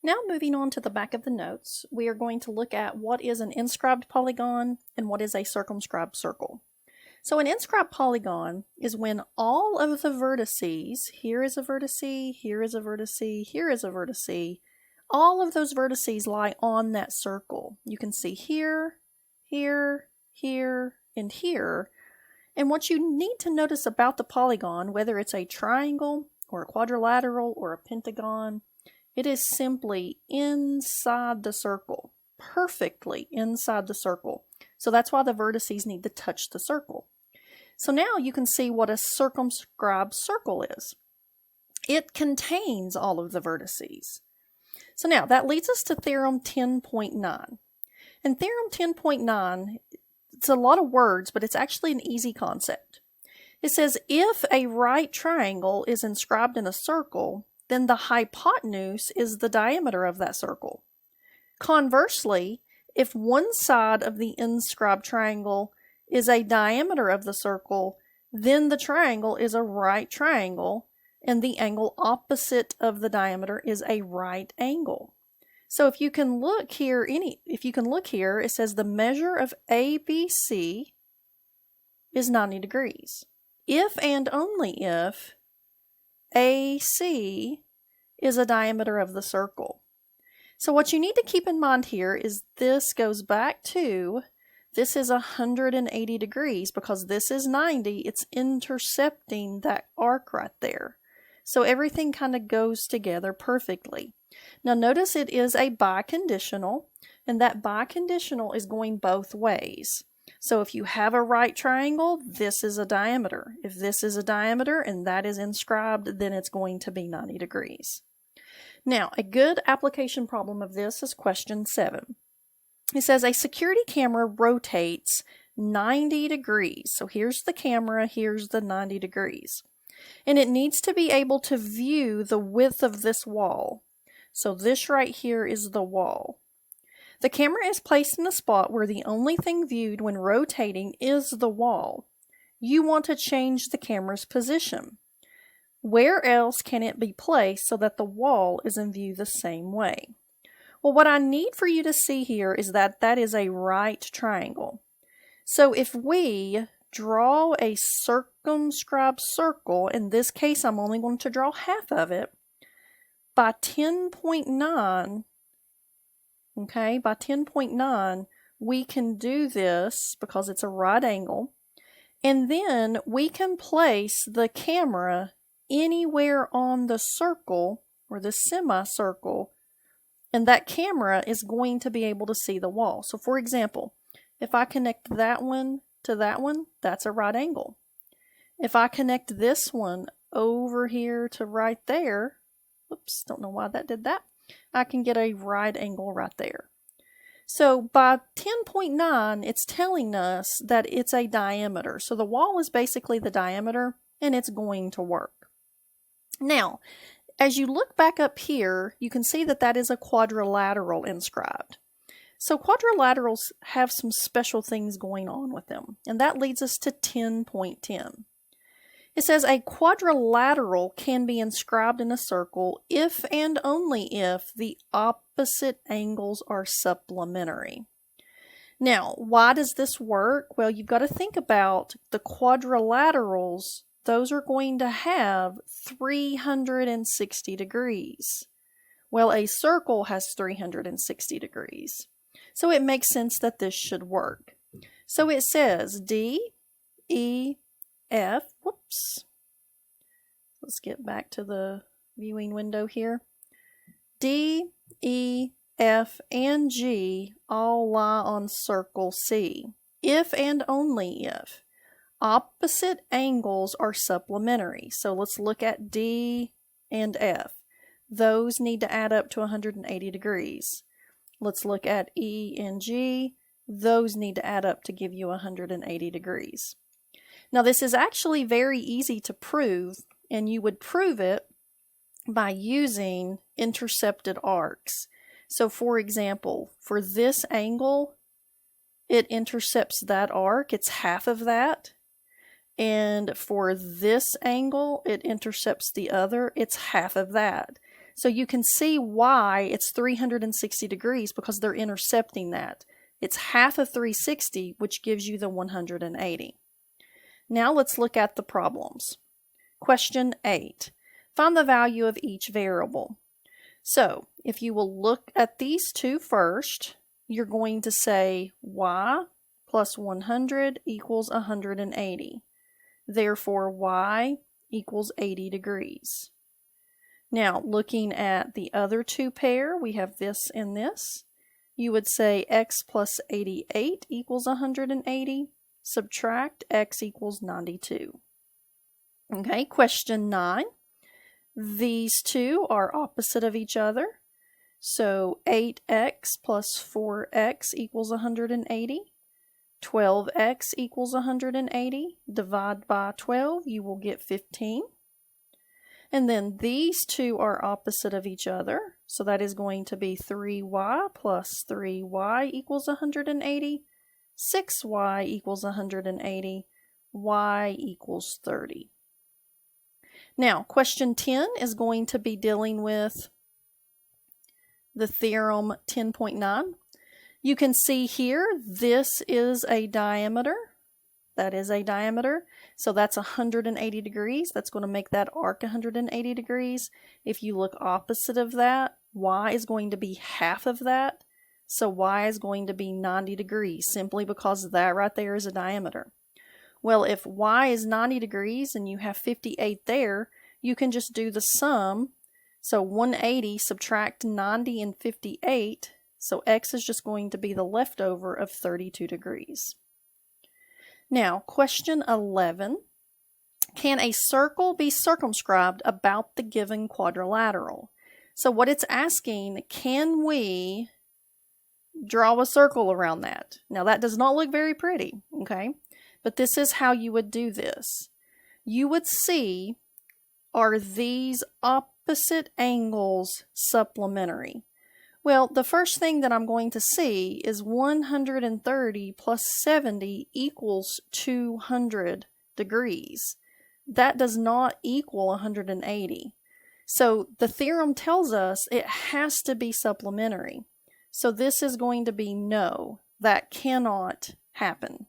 Now moving on to the back of the notes, we are going to look at what is an inscribed polygon and what is a circumscribed circle. So an inscribed polygon is when all of the vertices, here is a vertice, here is a vertice, here is a vertice, all of those vertices lie on that circle. You can see here, here, here, and here. And what you need to notice about the polygon, whether it's a triangle or a quadrilateral or a pentagon, it is simply inside the circle, perfectly inside the circle. So that's why the vertices need to touch the circle. So now you can see what a circumscribed circle is. It contains all of the vertices. So now that leads us to Theorem 10.9. And Theorem 10.9, it's a lot of words, but it's actually an easy concept. It says if a right triangle is inscribed in a circle, then the hypotenuse is the diameter of that circle. Conversely, if one side of the inscribed triangle is a diameter of the circle, then the triangle is a right triangle, and the angle opposite of the diameter is a right angle. So if you can look here, it says the measure of ABC is 90 degrees. If and only if AC is a diameter of the circle. So what you need to keep in mind here is this goes back to, this is 180 degrees because this is 90, it's intercepting that arc right there. So everything kind of goes together perfectly. Now notice it is a biconditional, and that biconditional is going both ways. So if you have a right triangle, this is a diameter. If this is a diameter and that is inscribed, then it's going to be 90 degrees. Now, a good application problem of this is question 7. It says a security camera rotates 90 degrees. So here's the camera, here's the 90 degrees. And it needs to be able to view the width of this wall. So this right here is the wall. The camera is placed in a spot where the only thing viewed when rotating is the wall. You want to change the camera's position. Where else can it be placed so that the wall is in view the same way? Well, what I need for you to see here is that that is a right triangle. So if we draw a circumscribed circle, in this case I'm only going to draw half of it, by 10.9, okay, by 10.9, we can do this because it's a right angle, and then we can place the camera anywhere on the circle or the semicircle, and that camera is going to be able to see the wall. So for example, if I connect that one to that one, that's a right angle. If I connect this one over here to right there, oops, don't know why that did that, I can get a right angle right there. So by 10.9, it's telling us that it's a diameter. So the wall is basically the diameter, and it's going to work. Now, as you look back up here, you can see that that is a quadrilateral inscribed. So quadrilaterals have some special things going on with them, and that leads us to 10.10. It says a quadrilateral can be inscribed in a circle if and only if the opposite angles are supplementary. Now, why does this work? Well, you've got to think about the quadrilaterals. Those are going to have 360 degrees. Well, a circle has 360 degrees. So it makes sense that this should work. So it says D, E, F, whoops. Let's get back to the viewing window here. D, E, F, and G all lie on circle C. If and only if opposite angles are supplementary. So let's look at D and F. Those need to add up to 180 degrees. Let's look at E and G. Those need to add up to give you 180 degrees. Now this is actually very easy to prove, and you would prove it by using intercepted arcs. So for example, for this angle, it intercepts that arc, it's half of that. And for this angle, it intercepts the other, it's half of that. So you can see why it's 360 degrees because they're intercepting that. It's half of 360, which gives you the 180. Now let's look at the problems. Question 8. Find the value of each variable. So if you will look at these two first, you're going to say y plus 100 equals 180. Therefore, y equals 80 degrees. Now, looking at the other two pair, we have this and this. You would say x plus 88 equals 180. Subtract x equals 92. Okay, question 9. These two are opposite of each other. So 8x plus 4x equals 180. 12x equals 180. Divide by 12, you will get 15. And then these two are opposite of each other. So that is going to be 3y plus 3y equals 180. 6y equals 180. Y equals 30. Now, question 10 is going to be dealing with the theorem 10.9. You can see here, this is a diameter. That is a diameter. So that's 180 degrees. That's going to make that arc 180 degrees. If you look opposite of that, y is going to be half of that. So y is going to be 90 degrees, simply because that right there is a diameter. Well, if y is 90 degrees and you have 58 there, you can just do the sum. So 180 subtract 90 and 58. So x is just going to be the leftover of 32 degrees. Now, question 11. Can a circle be circumscribed about the given quadrilateral? So what it's asking, can we draw a circle around that? Now, that does not look very pretty, okay? But this is how you would do this. You would see, are these opposite angles supplementary? Well, the first thing that I'm going to see is 130 plus 70 equals 200 degrees. That does not equal 180. So the theorem tells us it has to be supplementary. So this is going to be no, that cannot happen.